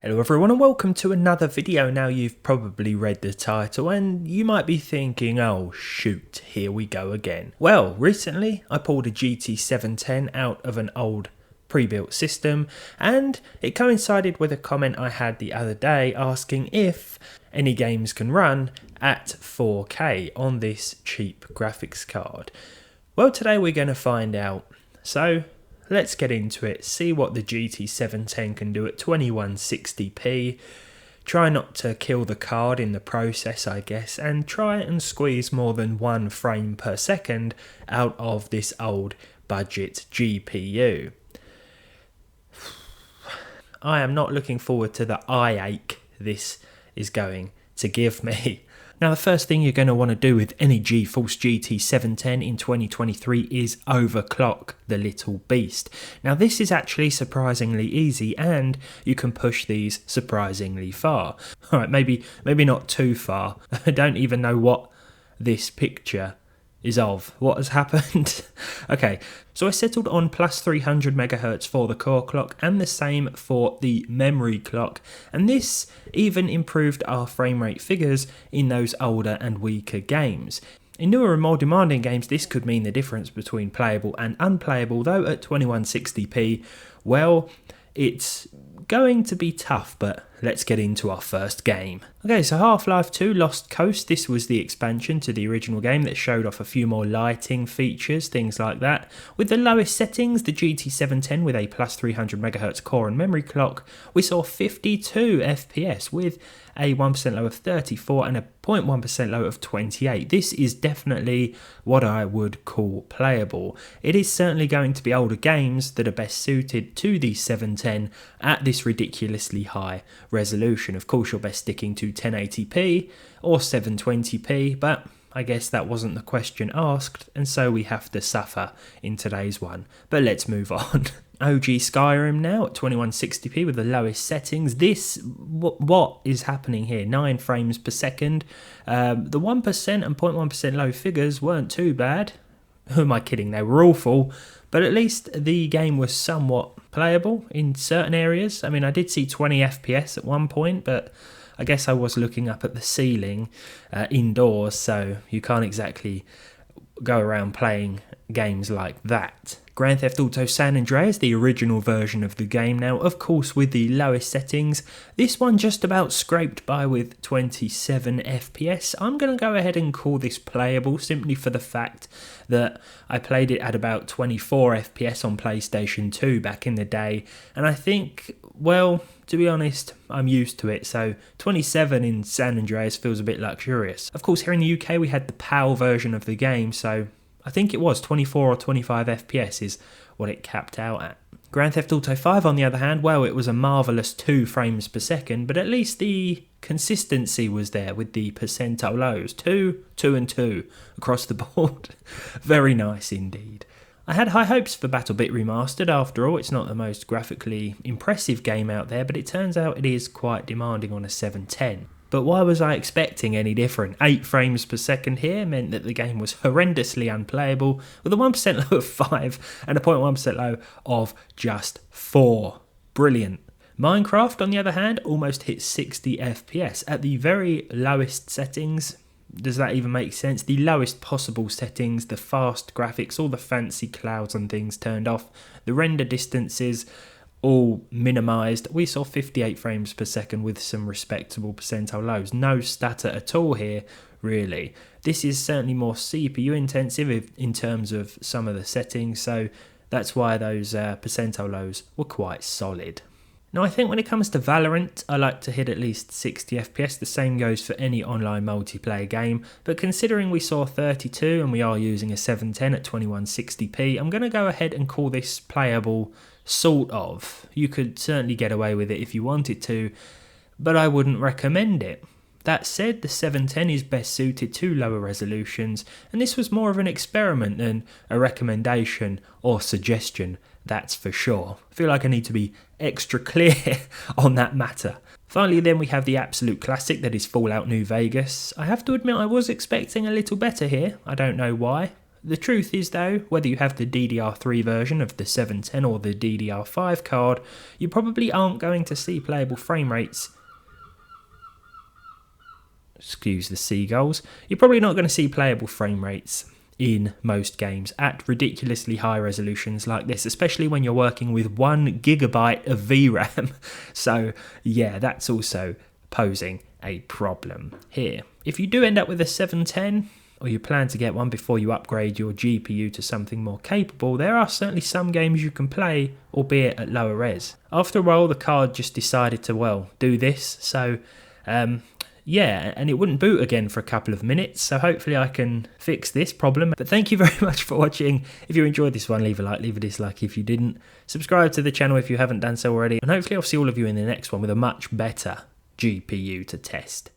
Hello everyone and welcome to another video. Now you've probably read the title and you might be thinking, oh shoot, here we go again. Well, recently I pulled a GT 710 out of an old pre-built system and it coincided with a comment I had the other day asking if any games can run at 4K on this cheap graphics card. Well, today we're going to find out. So let's get into it, see what the GT 710 can do at 2160p, try not to kill the card in the process I guess, and try and squeeze more than 1 frame per second out of this old budget GPU. I am not looking forward to the eye ache this is going to give me. Now the first thing you're going to want to do with any GeForce GT 710 in 2023 is overclock the little beast. Now this is actually surprisingly easy and you can push these surprisingly far. Alright, maybe not too far. I don't even know what this picture is of. What has happened? Okay, so I settled on plus 300 MHz for the core clock and the same for the memory clock, and this even improved our frame rate figures in those older and weaker games. In newer and more demanding games this could mean the difference between playable and unplayable, though at 2160p, well, it's going to be tough, but let's get into our first game. Okay, so Half-Life 2 Lost Coast, this was the expansion to the original game that showed off a few more lighting features, things like that. With the lowest settings, the GT 710 with a plus 300 MHz core and memory clock, we saw 52 FPS with a 1% low of 34 and a 0.1% low of 28. This is definitely what I would call playable. It is certainly going to be older games that are best suited to the 710 at this ridiculously high resolution. Of course you're best sticking to 1080p or 720p, but I guess that wasn't the question asked, and so we have to suffer in today's one. But let's move on. OG Skyrim now at 2160p with the lowest settings. What is happening here? 9 frames per second. The 1% and 0.1% low figures weren't too bad. Who am I kidding? They were awful. But at least the game was somewhat playable in certain areas. I mean, I did see 20 FPS at one point, but I guess I was looking up at the ceiling indoors, so you can't exactly go around playing games like that. Grand Theft Auto San Andreas, the original version of the game now, of course with the lowest settings. This one just about scraped by with 27 FPS. I'm going to go ahead and call this playable simply for the fact that I played it at about 24 FPS on PlayStation 2 back in the day, and I think, well, to be honest, I'm used to it, so 27 in San Andreas feels a bit luxurious. Of course, here in the UK we had the PAL version of the game, so I think it was 24 or 25 FPS is what it capped out at. Grand Theft Auto 5 on the other hand, well, it was a marvellous 2 frames per second, but at least the consistency was there with the percentile lows. 2, 2 and 2 across the board. Very nice indeed. I had high hopes for Battlebit Remastered. After all, it's not the most graphically impressive game out there, but it turns out it is quite demanding on a 710. But why was I expecting any different? 8 frames per second here meant that the game was horrendously unplayable, with a 1% low of 5 and a 0.1% low of just 4. Brilliant. Minecraft, on the other hand, almost hit 60 FPS at the very lowest settings. Does that even make sense? The lowest possible settings, the fast graphics, all the fancy clouds and things turned off, the render distances all minimised. We saw 58 frames per second with some respectable percentile lows. No stutter at all here, really. This is certainly more CPU intensive in terms of some of the settings, so that's why those percentile lows were quite solid. Now I think when it comes to Valorant, I like to hit at least 60 FPS, the same goes for any online multiplayer game, but considering we saw 32 and we are using a 710 at 2160p, I'm going to go ahead and call this playable, sort of. You could certainly get away with it if you wanted to, but I wouldn't recommend it. That said, the 710 is best suited to lower resolutions, and this was more of an experiment than a recommendation or suggestion, that's for sure. I feel like I need to be extra clear on that matter. Finally then we have the absolute classic that is Fallout New Vegas. I have to admit I was expecting a little better here, I don't know why. The truth is though, whether you have the DDR3 version of the 710 or the DDR5 card, you probably aren't going to see playable frame rates. Excuse the seagulls. You're probably not going to see playable frame rates in most games at ridiculously high resolutions like this, especially when you're working with 1 gigabyte of VRAM. So yeah, that's also posing a problem here. If you do end up with a 710, or you plan to get one before you upgrade your GPU to something more capable, there are certainly some games you can play, albeit at lower res. After a while, the card just decided to, well, do this, so yeah, and it wouldn't boot again for a couple of minutes, so hopefully I can fix this problem. But thank you very much for watching. If you enjoyed this one, leave a like, leave a dislike if you didn't. Subscribe to the channel if you haven't done so already, and hopefully I'll see all of you in the next one with a much better GPU to test.